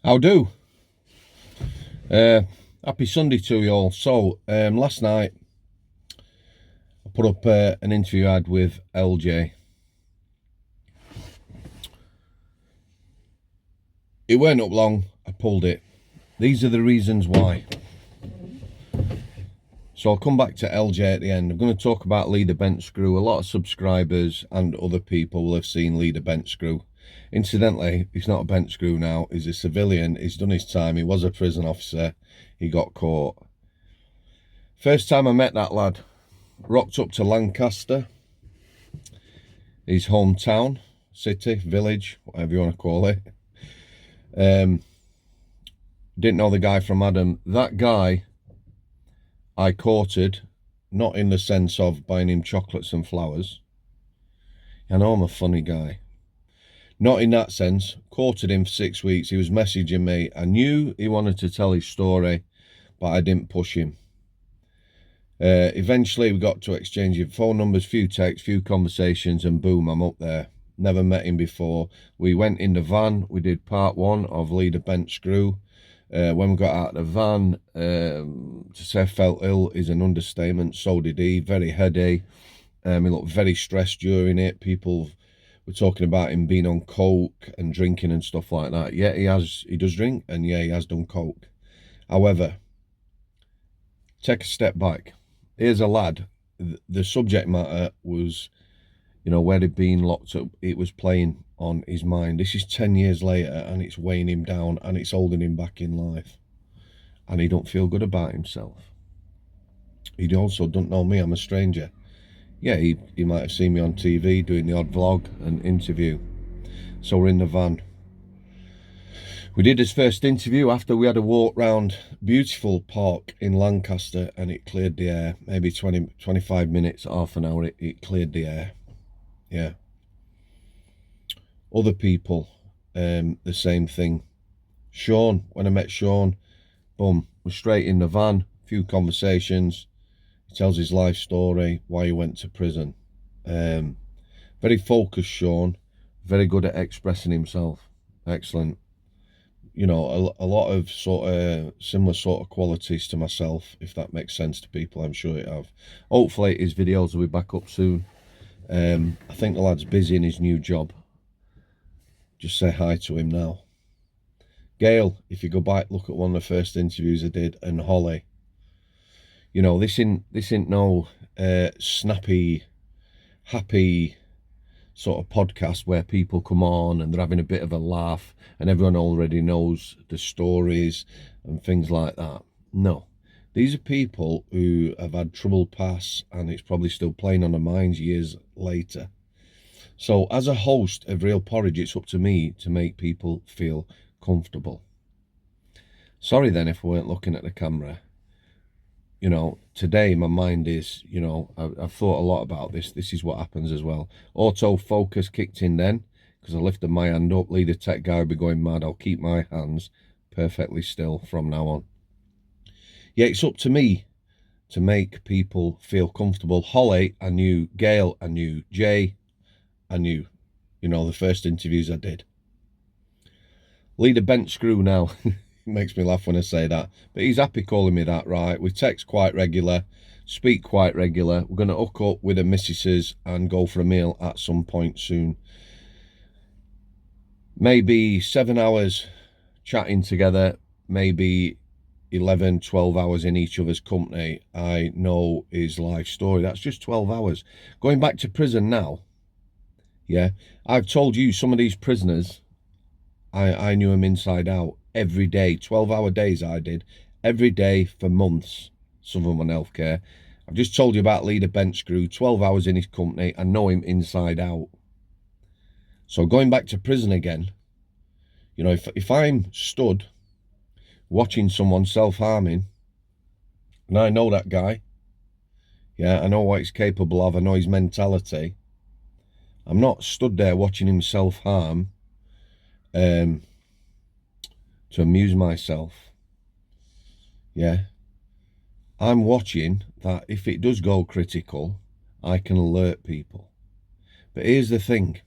How do? Happy Sunday to you all. So, last night I put up an interview I had with LJ. It weren't up long, I pulled it. These are the reasons why. So I'll come back to LJ at the end. I'm going to talk about Leader Bent Screw. A lot of subscribers and other people will have seen Leader Bent Screw. Incidentally, he's not a bent screw now. He's a civilian. He's done his time. He was a prison officer. He got caught. First time I met that lad, rocked up to Lancaster, his hometown, city, village, whatever you want to call it. Didn't know the guy from Adam. That guy I courted, not in the sense of buying him chocolates and flowers. I know I'm a funny guy. Not in that sense. Courted him for 6 weeks. He was messaging me. I knew he wanted to tell his story, but I didn't push him. Eventually, we got to exchanging phone numbers, few texts, few conversations, and boom, I'm up there. Never met him before. We went in the van. We did part 1 of Leader Bent Screw. When we got out of the van, to say I felt ill is an understatement. So did he. Very heady. He looked very stressed during it. People were talking about him being on coke and drinking and stuff like that. Yeah, he does drink, and yeah, he has done coke. However, take a step back. Here's a lad. The subject matter was, you know, where he'd been locked up. It was playing on his mind. This is 10 years later, and it's weighing him down, and it's holding him back in life. And he don't feel good about himself. He also don't know me. I'm a stranger. Yeah, he might have seen me on TV doing the odd vlog and interview. So we're in the van. We did his first interview after we had a walk round beautiful park in Lancaster, and it cleared the air. Maybe 25 minutes, half an hour, it cleared the air. Yeah. Other people, the same thing. Sean, when I met Sean, boom, we're straight in the van, few conversations. He tells his life story, why he went to prison. Very focused, Sean. Very good at expressing himself. Excellent. You know, a lot of sort of similar sort of qualities to myself, if that makes sense to people. I'm sure it have. Hopefully his videos will be back up soon. I think the lad's busy in his new job. Just say hi to him now. Gail, if you go back, look at one of the first interviews I did, and Holly. You know, this ain't no snappy, happy sort of podcast where people come on and they're having a bit of a laugh and everyone already knows the stories and things like that. No, these are people who have had trouble pass, and it's probably still playing on their minds years later. So as a host of Real Porridge, it's up to me to make people feel comfortable. Sorry then if I weren't looking at the camera. You know, today my mind is, you know, I've thought a lot about this. This is what happens as well. Auto focus kicked in then, because I lifted my hand up. Leader tech guy will be going mad. I'll keep my hands perfectly still from now on. Yeah, it's up to me to make people feel comfortable. Holly, I knew. Gail, I knew. Jay, I knew. You know, the first interviews I did. Leader Bent Screw now. Makes me laugh when I say that, but he's happy calling me that, right? We text quite regular, speak quite regular. We're going to hook up with the missuses and go for a meal at some point soon. Maybe 7 hours chatting together, maybe 11, 12 hours in each other's company. I know his life story. That's just 12 hours. Going back to prison now, yeah, I've told you some of these prisoners, I knew them inside out. Every day, 12-hour days I did, every day for months, some of them on healthcare. I've just told you about Leader Bent Screw, 12 hours in his company, I know him inside out. So going back to prison again, you know, if I'm stood watching someone self-harming, and I know that guy, yeah, I know what he's capable of, I know his mentality, I'm not stood there watching him self-harm, to amuse myself. Yeah, I'm watching that if it does go critical, I can alert people. But here's the thing,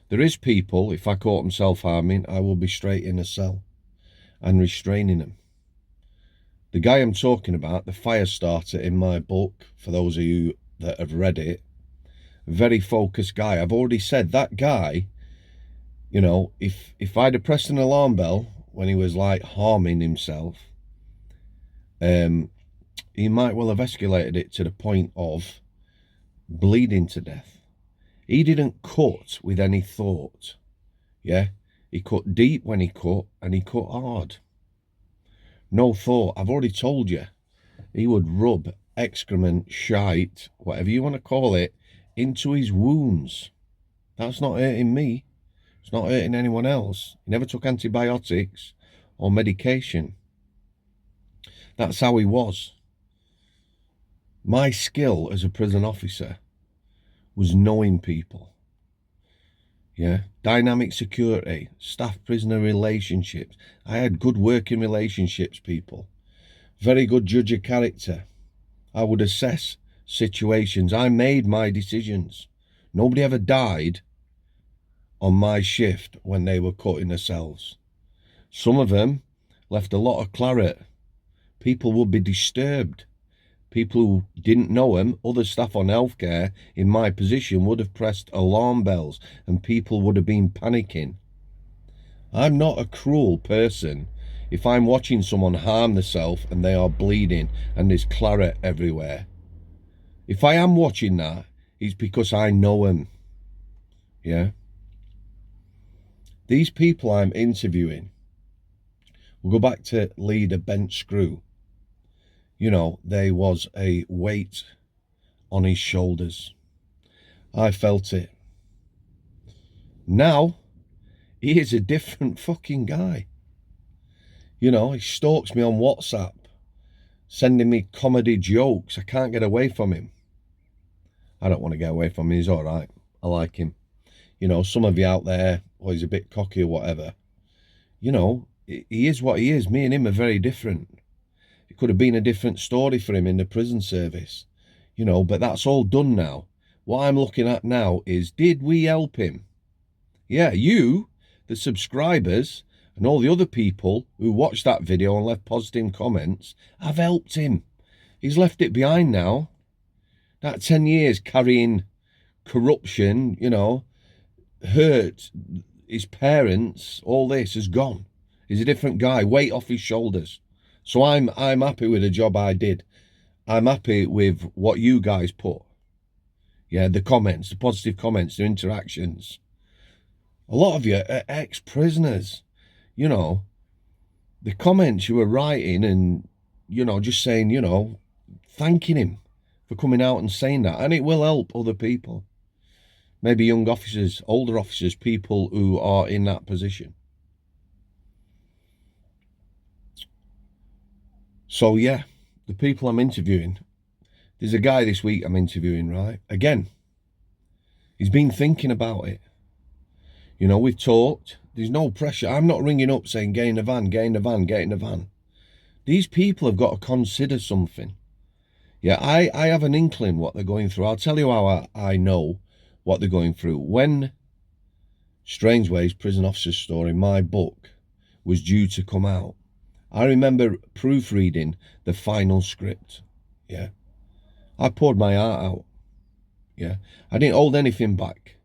there is people, if I caught them self-harming, I will be straight in a cell. and restraining them. The guy I'm talking about, the fire starter in my book, for those of you that have read it, very focused guy. I've already said that guy, you know, if I'd have pressed an alarm bell when he was like harming himself, he might well have escalated it to the point of bleeding to death. He didn't cut with any thought. Yeah, he cut deep when he cut, and he cut hard. No thought. I've already told you. He would rub excrement, shite, whatever you want to call it, into his wounds. That's not hurting me. It's not hurting anyone else. He never took antibiotics or medication. That's how he was. My skill as a prison officer was knowing people. Yeah, dynamic security, staff-prisoner relationships. I had good working relationships, people. Very good judge of character. I would assess situations. I made my decisions. Nobody ever died on my shift when they were cutting the cells. Some of them left a lot of claret. People would be disturbed. People who didn't know him, other staff on healthcare in my position would have pressed alarm bells and people would have been panicking. I'm not a cruel person if I'm watching someone harm themselves and they are bleeding and there's claret everywhere. If I am watching that, it's because I know him. Yeah. These people I'm interviewing, we'll go back to leader Bent Screw. You know, there was a weight on his shoulders. I felt it. Now, he is a different fucking guy. You know, he stalks me on WhatsApp, sending me comedy jokes. I can't get away from him. I don't want to get away from him. He's all right. I like him. You know, some of you out there, well, he's a bit cocky or whatever. You know, he is what he is. Me and him are very different. It could have been a different story for him in the prison service, you know, but that's all done now. What I'm looking at now is, did we help him? Yeah, you, the subscribers, and all the other people who watched that video and left positive comments, have helped him. He's left it behind now. That 10 years carrying corruption, you know, hurt his parents, all this is gone. He's a different guy, weight off his shoulders. So I'm happy with the job I did. I'm happy with what you guys put. Yeah, the comments, the positive comments, the interactions. A lot of you are ex-prisoners. You know, the comments you were writing and, you know, just saying, you know, thanking him for coming out and saying that. And it will help other people. Maybe young officers, older officers, people who are in that position. So, yeah, the people I'm interviewing, there's a guy this week I'm interviewing, right? Again, he's been thinking about it. You know, we've talked. There's no pressure. I'm not ringing up saying, get in the van, get in the van, get in the van. These people have got to consider something. Yeah, I have an inkling what they're going through. I'll tell you how I know what they're going through. When Strangeways Prison Officer's Story, my book, was due to come out, I remember proofreading the final script. Yeah. I poured my heart out. Yeah. I didn't hold anything back.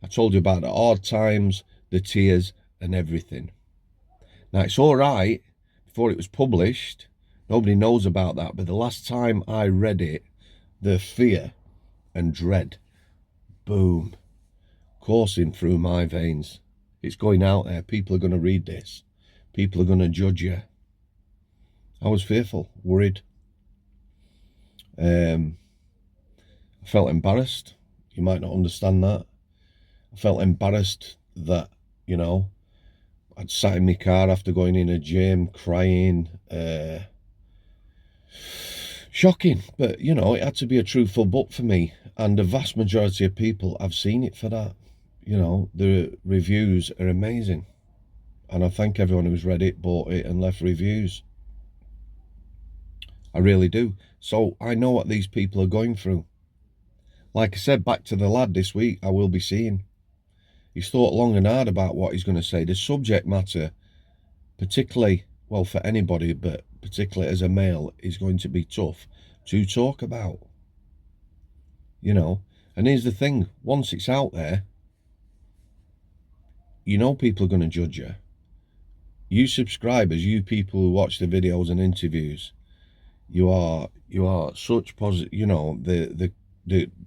I told you about the hard times, the tears, and everything. Now, it's all right. Before it was published, nobody knows about that. But the last time I read it, the fear and dread, boom, coursing through my veins. It's going out there. People are going to read this. People are going to judge you. I was fearful, worried. I felt embarrassed. You might not understand that. I felt embarrassed that, you know, I'd sat in my car after going in a gym, crying. Shocking, but, you know, it had to be a truthful book for me. And the vast majority of people have seen it for that. You know, the reviews are amazing. And I thank everyone who's read it, bought it, and left reviews. I really do. So I know what these people are going through. Like I said, back to the lad this week, I will be seeing. He's thought long and hard about what he's going to say. The subject matter, particularly well, for anybody, but particularly as a male, is going to be tough to talk about. You know, and here's the thing, once it's out there, you know people are going to judge you. You subscribers, you people who watch the videos and interviews, you are such positive, you know,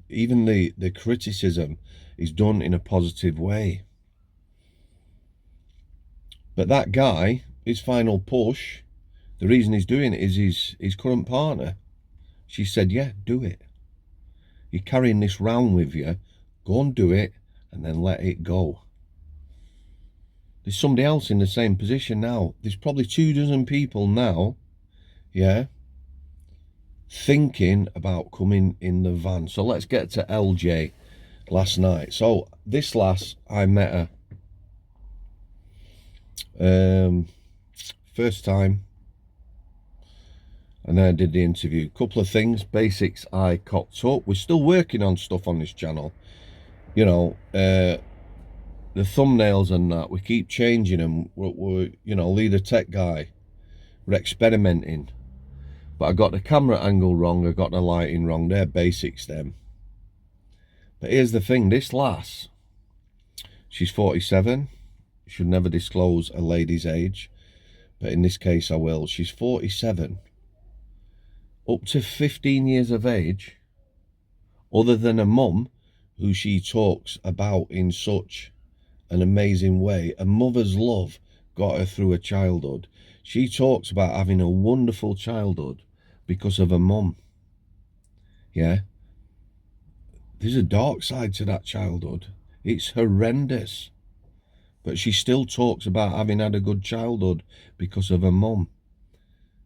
even the criticism is done in a positive way. But that guy, his final push, the reason he's doing it is his current partner. She said, yeah, do it. You're carrying this round with you. Go and do it and then let it go. There's somebody else in the same position now. There's probably 24 people now, yeah, thinking about coming in the van. So let's get to LJ last night. So this lass, I met her first time, and then I did the interview. Couple of things, basics I cocked up. We're still working on stuff on this channel. You know, the thumbnails and that, we keep changing them. We're you know, lead a tech guy. We're experimenting. But I got the camera angle wrong, I got the lighting wrong. They're basics, them. But here's the thing, this lass, she's 47. Should never disclose a lady's age, but in this case I will. She's 47. Up to 15 years of age, other than a mum who she talks about in such an amazing way. A mother's love got her through her childhood. She talks about having a wonderful childhood because of her mum. Yeah. There's a dark side to that childhood. It's horrendous. But she still talks about having had a good childhood because of her mum.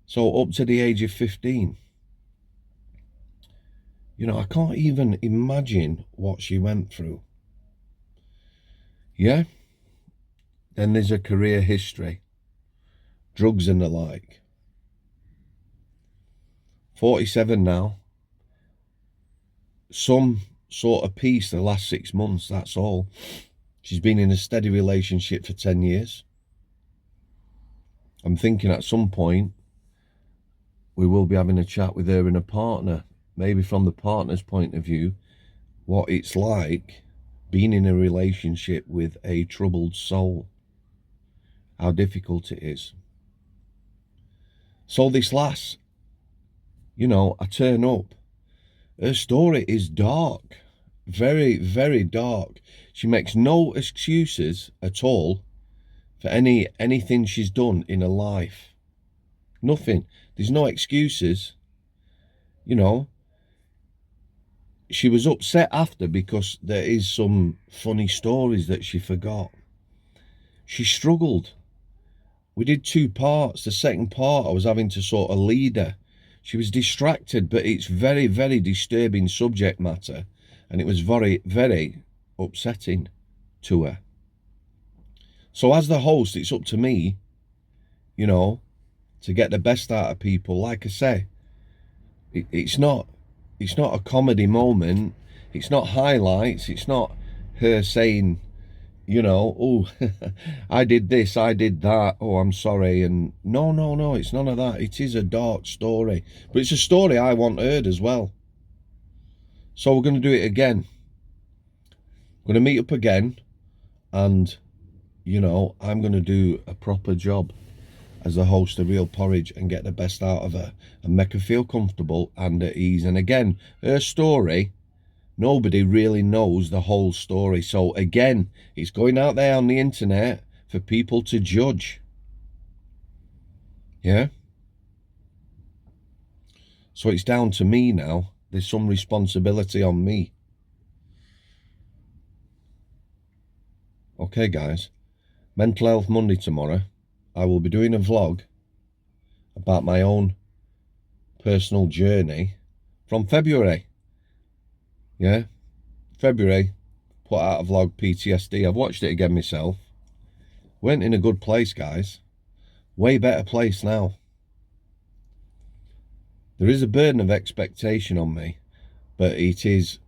So up to the age of 15. You know, I can't even imagine what she went through. Yeah? Then there's a career history. Drugs and the like. 47 now. Some sort of peace the last 6 months, that's all. She's been in a steady relationship for 10 years. I'm thinking at some point we will be having a chat with her and a partner. Maybe from the partner's point of view, what it's like being in a relationship with a troubled soul. How difficult it is. So this lass, you know, I turn up. Her story is dark. Very, very dark. She makes no excuses at all for anything she's done in her life. Nothing. There's no excuses. You know, she was upset after because there is some funny stories that she forgot. She struggled. We did 2 parts. The second part, I was having to sort of lead her. She was distracted, but it's very, very disturbing subject matter. And it was very, very upsetting to her. So as the host, it's up to me, you know, to get the best out of people. Like I say, it's not a comedy moment. It's not highlights. It's not her saying, you know, oh, I did this, I did that, oh, I'm sorry. And no, it's none of that. It is a dark story. But it's a story I want heard as well. So we're going to do it again. We're going to meet up again. And, you know, I'm going to do a proper job as the host of Real Porridge and get the best out of her and make her feel comfortable and at ease. And again, her story, nobody really knows the whole story. So again, it's going out there on the internet for people to judge. Yeah? So it's down to me now. There's some responsibility on me. Okay, guys. Mental Health Monday tomorrow. I will be doing a vlog about my own personal journey from February. Yeah? February, put out a vlog, PTSD. I've watched it again myself. Went in a good place, guys. Way better place now. There is a burden of expectation on me, but it is,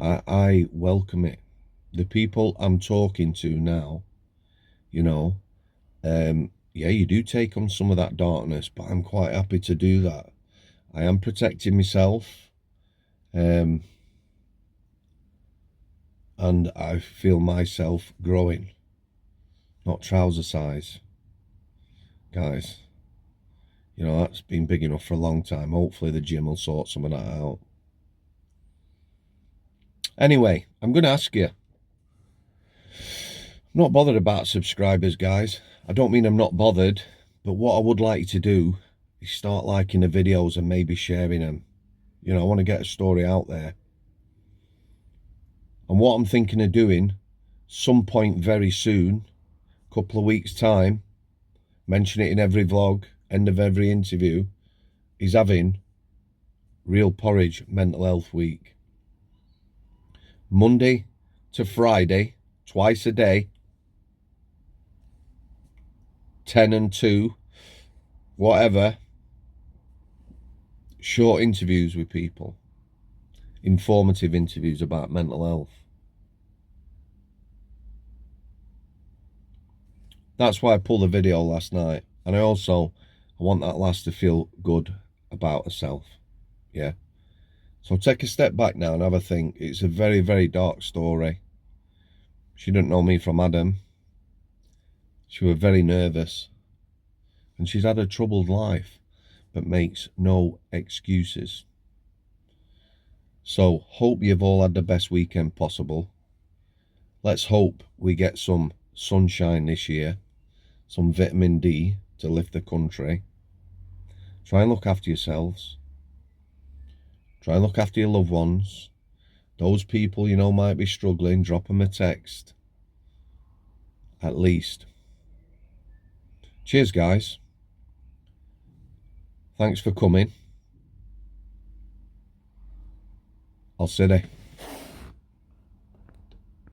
I welcome it. The people I'm talking to now, you know, yeah, you do take on some of that darkness, but I'm quite happy to do that. I am protecting myself, and I feel myself growing, not trouser size. Guys, you know, that's been big enough for a long time. Hopefully the gym will sort some of that out. Anyway, I'm going to ask you. I'm not bothered about subscribers, guys. I don't mean I'm not bothered, but what I would like to do is start liking the videos and maybe sharing them. You know, I want to get a story out there. And what I'm thinking of doing, some point very soon, couple of weeks' time, mention it in every vlog, end of every interview, is having Real Porridge Mental Health Week. Monday to Friday, twice a day, 10 and 2, whatever, short interviews with people, informative interviews about mental health. That's why I pulled the video last night. And I want that lass to feel good about herself. Yeah. So take a step back now and have a think. It's a very, very dark story. She didn't know me from Adam. She was very nervous. And she's had a troubled life, but makes no excuses. So hope you've all had the best weekend possible. Let's hope we get some sunshine this year, some vitamin D to lift the country. Try and look after yourselves. Try and look after your loved ones. Those people you know might be struggling, drop them a text. At least. Cheers, guys. Thanks for coming. I'll see you.